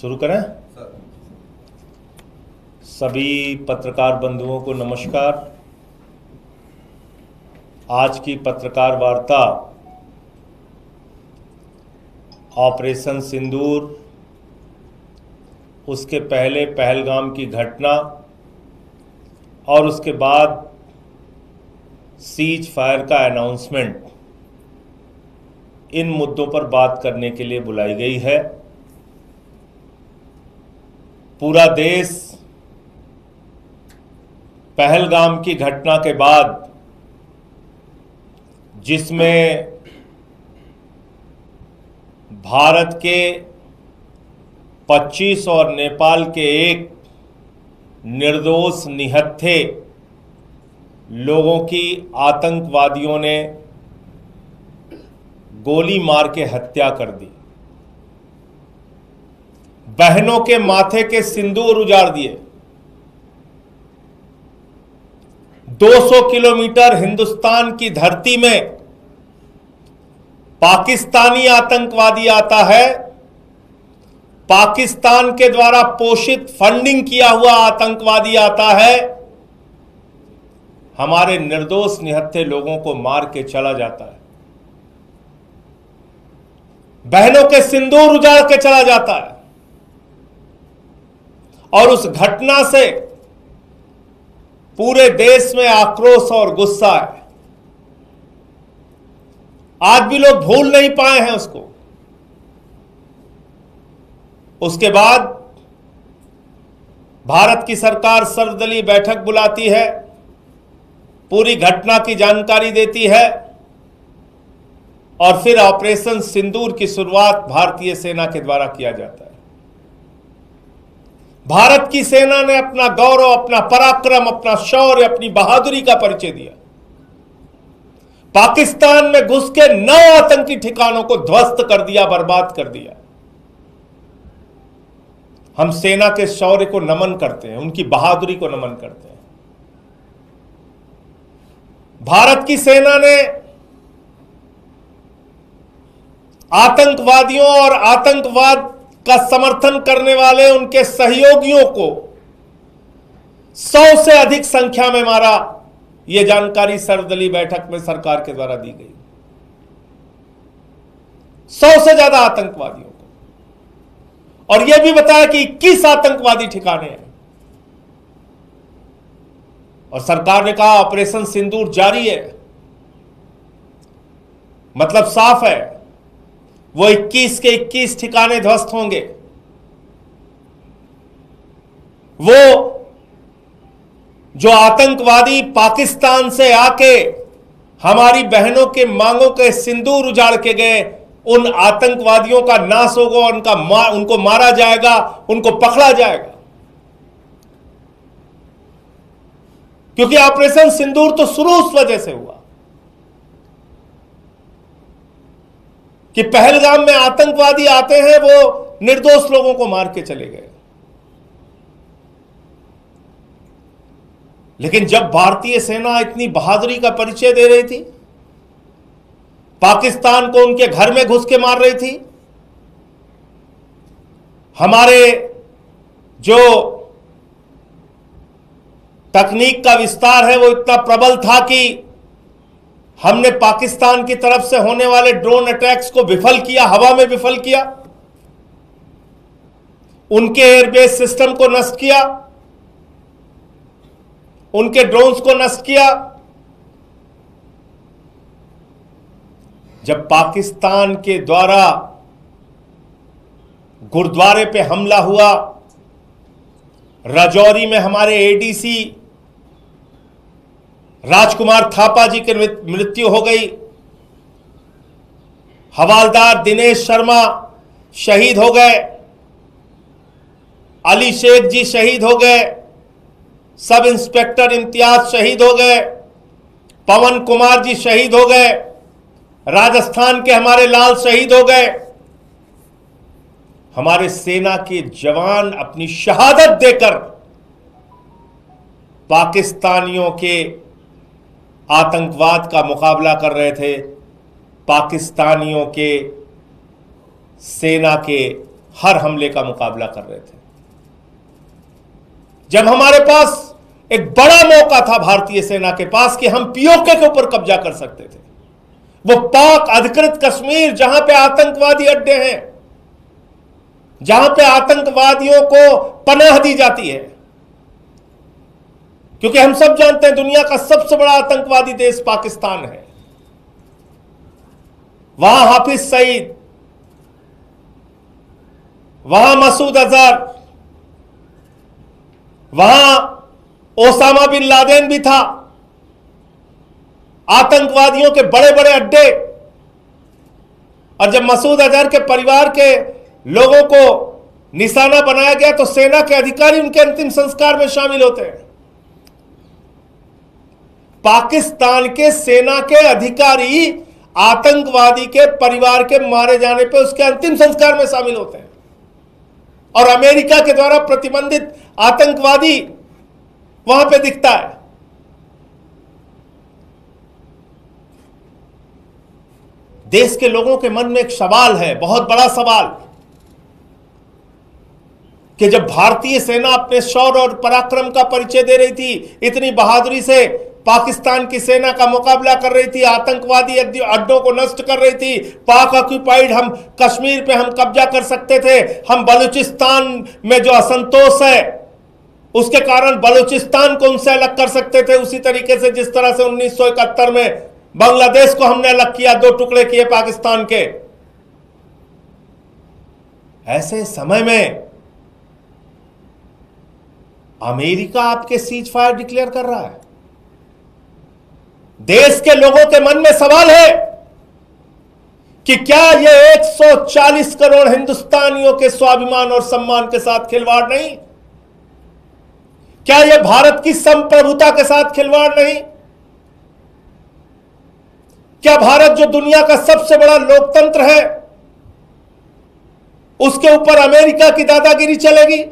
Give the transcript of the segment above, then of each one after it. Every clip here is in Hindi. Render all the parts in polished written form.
शुरू करें। सभी पत्रकार बंधुओं को नमस्कार। आज की पत्रकार वार्ता ऑपरेशन सिंदूर, उसके पहले पहलगाम की घटना और उसके बाद सीज फायर का अनाउंसमेंट, इन मुद्दों पर बात करने के लिए बुलाई गई है। पूरा देश पहलगाम की घटना के बाद, जिसमें भारत के 25 और नेपाल के एक निर्दोष निहत्थे लोगों की आतंकवादियों ने गोली मार के हत्या कर दी, बहनों के माथे के सिंदूर उजाड़ दिए। 200 किलोमीटर हिंदुस्तान की धरती में पाकिस्तानी आतंकवादी आता है, पाकिस्तान के द्वारा पोषित फंडिंग किया हुआ आतंकवादी आता है, हमारे निर्दोष निहत्थे लोगों को मार के चला जाता है, बहनों के सिंदूर उजाड़ के चला जाता है। और उस घटना से पूरे देश में आक्रोश और गुस्सा है। आज भी लोग भूल नहीं पाए हैं उसको। उसके बाद भारत की सरकार सर्वदलीय बैठक बुलाती है, पूरी घटना की जानकारी देती है और फिर ऑपरेशन सिंदूर की शुरुआत भारतीय सेना के द्वारा किया जाता है। भारत की सेना ने अपना गौरव, अपना पराक्रम, अपना शौर्य, अपनी बहादुरी का परिचय दिया। पाकिस्तान में घुस के 9 आतंकी ठिकानों को ध्वस्त कर दिया, बर्बाद कर दिया। हम सेना के शौर्य को नमन करते हैं, उनकी बहादुरी को नमन करते हैं। भारत की सेना ने आतंकवादियों और आतंकवाद का समर्थन करने वाले उनके सहयोगियों को 100 से अधिक संख्या में मारा। यह जानकारी सर्वदलीय बैठक में सरकार के द्वारा दी गई। 100 से ज्यादा आतंकवादियों को, और यह भी बताया कि 21 आतंकवादी ठिकाने हैं। और सरकार ने कहा ऑपरेशन सिंदूर जारी है। मतलब साफ है, वो 21 के 21 ठिकाने ध्वस्त होंगे। वो जो आतंकवादी पाकिस्तान से आके हमारी बहनों के मांगों के सिंदूर उजाड़ के गए, उन आतंकवादियों का नाश होगा, उनको मारा जाएगा, उनको पकड़ा जाएगा। क्योंकि ऑपरेशन सिंदूर तो शुरू उस वजह से हुआ कि पहलगाम में आतंकवादी आते हैं, वो निर्दोष लोगों को मार के चले गए। लेकिन जब भारतीय सेना इतनी बहादुरी का परिचय दे रही थी, पाकिस्तान को उनके घर में घुस के मार रही थी, हमारे जो तकनीक का विस्तार है वो इतना प्रबल था कि हमने पाकिस्तान की तरफ से होने वाले ड्रोन अटैक्स को विफल किया, हवा में विफल किया, उनके एयरबेस सिस्टम को नष्ट किया, उनके ड्रोन्स को नष्ट किया। जब पाकिस्तान के द्वारा गुरुद्वारे पे हमला हुआ, राजौरी में हमारे एडीसी राजकुमार थापा जी की मृत्यु हो गई, हवालदार दिनेश शर्मा शहीद हो गए, अली शेख जी शहीद हो गए, सब इंस्पेक्टर इम्तियाज शहीद हो गए, पवन कुमार जी शहीद हो गए, राजस्थान के हमारे लाल शहीद हो गए। हमारे सेना के जवान अपनी शहादत देकर पाकिस्तानियों के आतंकवाद का मुकाबला कर रहे थे, पाकिस्तानियों के सेना के हर हमले का मुकाबला कर रहे थे। जब हमारे पास एक बड़ा मौका था भारतीय सेना के पास कि हम पीओके के ऊपर कब्जा कर सकते थे, वो पाक अधिकृत कश्मीर जहां पे आतंकवादी अड्डे हैं, जहां पे आतंकवादियों को पनाह दी जाती है, क्योंकि हम सब जानते हैं दुनिया का सबसे बड़ा आतंकवादी देश पाकिस्तान है। वहां हाफिज सईद, वहां मसूद अजहर, वहां ओसामा बिन लादेन भी था, आतंकवादियों के बड़े बड़े अड्डे। और जब मसूद अजहर के परिवार के लोगों को निशाना बनाया गया तो सेना के अधिकारी उनके अंतिम संस्कार में शामिल होते हैं। पाकिस्तान के सेना के अधिकारी आतंकवादी के परिवार के मारे जाने पर उसके अंतिम संस्कार में शामिल होते हैं, और अमेरिका के द्वारा प्रतिबंधित आतंकवादी वहां पे दिखता है। देश के लोगों के मन में एक सवाल है, बहुत बड़ा सवाल, कि जब भारतीय सेना अपने शौर्य और पराक्रम का परिचय दे रही थी, इतनी बहादुरी से पाकिस्तान की सेना का मुकाबला कर रही थी, आतंकवादी अड्डों को नष्ट कर रही थी, पाक ऑक्यूपाइड हम कश्मीर पे हम कब्जा कर सकते थे, हम बलूचिस्तान में जो असंतोष है उसके कारण बलूचिस्तान को उनसे अलग कर सकते थे, उसी तरीके से जिस तरह से 1971 में बांग्लादेश को हमने अलग किया, 2 टुकड़े किए पाकिस्तान के। ऐसे समय में अमेरिका आपके सीज फायर डिक्लेयर कर रहा है। देश के लोगों के मन में सवाल है कि क्या यह 140 करोड़ हिंदुस्तानियों के स्वाभिमान और सम्मान के साथ खिलवाड़ नहीं? क्या यह भारत की संप्रभुता के साथ खिलवाड़ नहीं? क्या भारत जो दुनिया का सबसे बड़ा लोकतंत्र है, उसके ऊपर अमेरिका की दादागिरी चलेगी?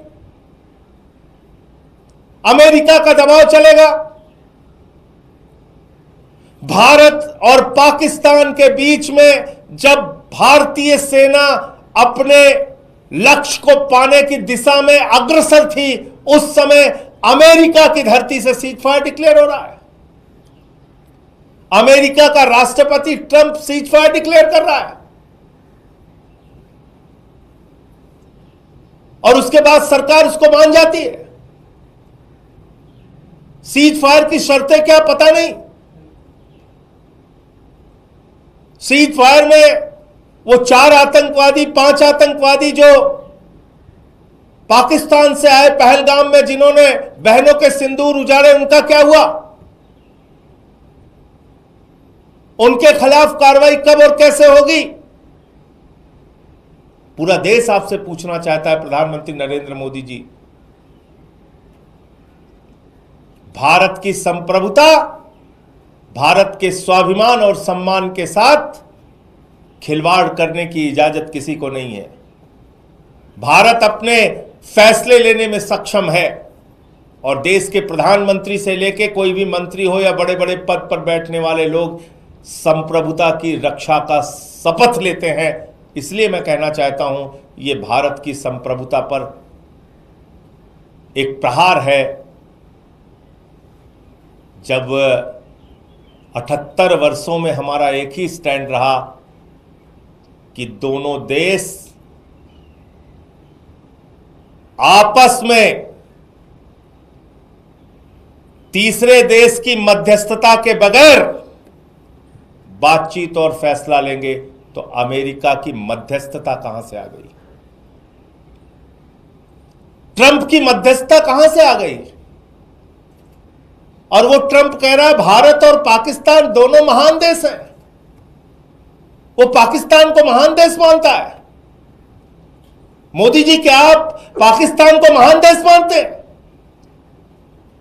अमेरिका का दबाव चलेगा? भारत और पाकिस्तान के बीच में जब भारतीय सेना अपने लक्ष्य को पाने की दिशा में अग्रसर थी, उस समय अमेरिका की धरती से सीज फायर डिक्लेयर हो रहा है। अमेरिका का राष्ट्रपति ट्रंप सीज फायर डिक्लेयर कर रहा है, और उसके बाद सरकार उसको मान जाती है। सीज फायर की शर्तें क्या पता नहीं। सीज फायर में वो 4 आतंकवादी 5 आतंकवादी जो पाकिस्तान से आए पहलगाम में, जिन्होंने बहनों के सिंदूर उजाड़े, उनका क्या हुआ? उनके खिलाफ कार्रवाई कब और कैसे होगी? पूरा देश आपसे पूछना चाहता है प्रधानमंत्री नरेंद्र मोदी जी। भारत की संप्रभुता, भारत के स्वाभिमान और सम्मान के साथ खिलवाड़ करने की इजाजत किसी को नहीं है। भारत अपने फैसले लेने में सक्षम है, और देश के प्रधानमंत्री से लेके कोई भी मंत्री हो या बड़े बड़े पद पर बैठने वाले लोग संप्रभुता की रक्षा का शपथ लेते हैं। इसलिए मैं कहना चाहता हूं, ये भारत की संप्रभुता पर एक प्रहार है। जब 78 वर्षों में हमारा एक ही स्टैंड रहा कि दोनों देश आपस में तीसरे देश की मध्यस्थता के बगैर बातचीत और फैसला लेंगे, तो अमेरिका की मध्यस्थता कहां से आ गई? ट्रंप की मध्यस्थता कहां से आ गई? और वो ट्रंप कह रहा है भारत और पाकिस्तान दोनों महान देश हैं। वो पाकिस्तान को महान देश मानता है। मोदी जी, क्या आप पाकिस्तान को महान देश मानते हैं?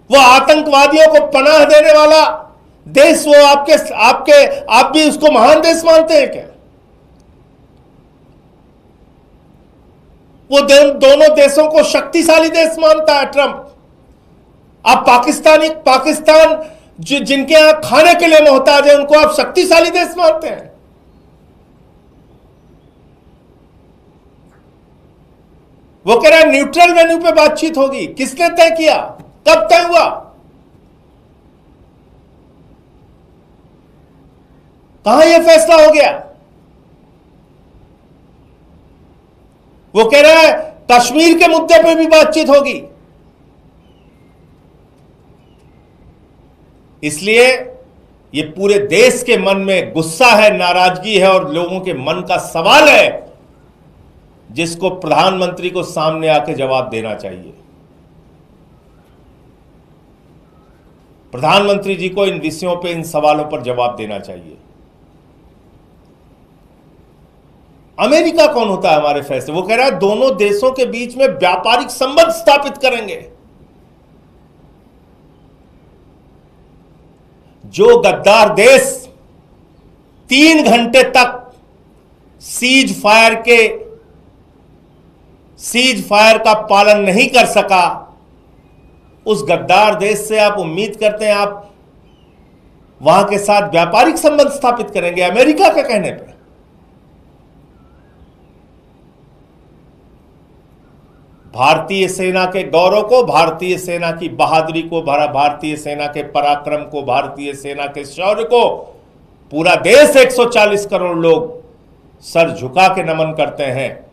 वो आतंकवादियों को पनाह देने वाला देश, वो आप भी उसको महान देश मानते हैं क्या? वो दोनों देशों को शक्तिशाली देश मानता है ट्रंप। आप पाकिस्तान जिनके यहां खाने के लिए मोहताज है, उनको आप शक्तिशाली देश मानते हैं। वो कह रहा है न्यूट्रल वेन्यू पे बातचीत होगी। किसने तय किया? कब तय हुआ? कहां यह फैसला हो गया? वो कह रहा है कश्मीर के मुद्दे पे भी बातचीत होगी। इसलिए ये पूरे देश के मन में गुस्सा है, नाराजगी है और लोगों के मन का सवाल है जिसको प्रधानमंत्री को सामने आके जवाब देना चाहिए। प्रधानमंत्री जी को इन विषयों पे, इन सवालों पर जवाब देना चाहिए। अमेरिका कौन होता है हमारे फैसले? वो कह रहा है दोनों देशों के बीच में व्यापारिक संबंध स्थापित करेंगे। जो गद्दार देश 3 घंटे तक सीज फायर का पालन नहीं कर सका, उस गद्दार देश से आप उम्मीद करते हैं आप वहां के साथ व्यापारिक संबंध स्थापित करेंगे अमेरिका के कहने पर? भारतीय सेना के गौरव को, भारतीय सेना की बहादुरी को, भारतीय सेना के पराक्रम को, भारतीय सेना के शौर्य को पूरा देश 140 करोड़ लोग सर झुका के नमन करते हैं।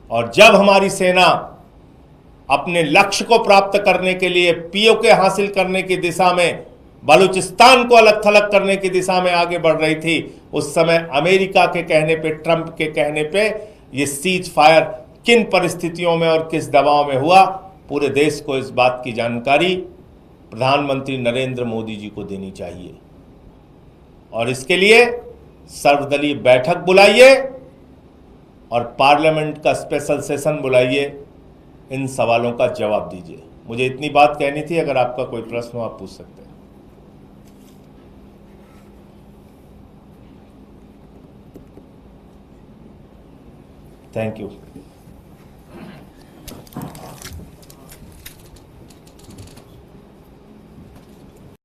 और जब हमारी सेना अपने लक्ष्य को प्राप्त करने के लिए, पीओके हासिल करने की दिशा में, बलूचिस्तान को अलग थलग करने की दिशा में आगे बढ़ रही थी, उस समय अमेरिका के कहने पे, ट्रंप के कहने पे ये सीज फायर किन परिस्थितियों में और किस दबाव में हुआ, पूरे देश को इस बात की जानकारी प्रधानमंत्री नरेंद्र मोदी जी को देनी चाहिए। और इसके लिए सर्वदलीय बैठक बुलाइए और पार्लियामेंट का स्पेशल सेशन बुलाइए, इन सवालों का जवाब दीजिए। मुझे इतनी बात कहनी थी। अगर आपका कोई प्रश्न हो आप पूछ सकते हैं। Thank you.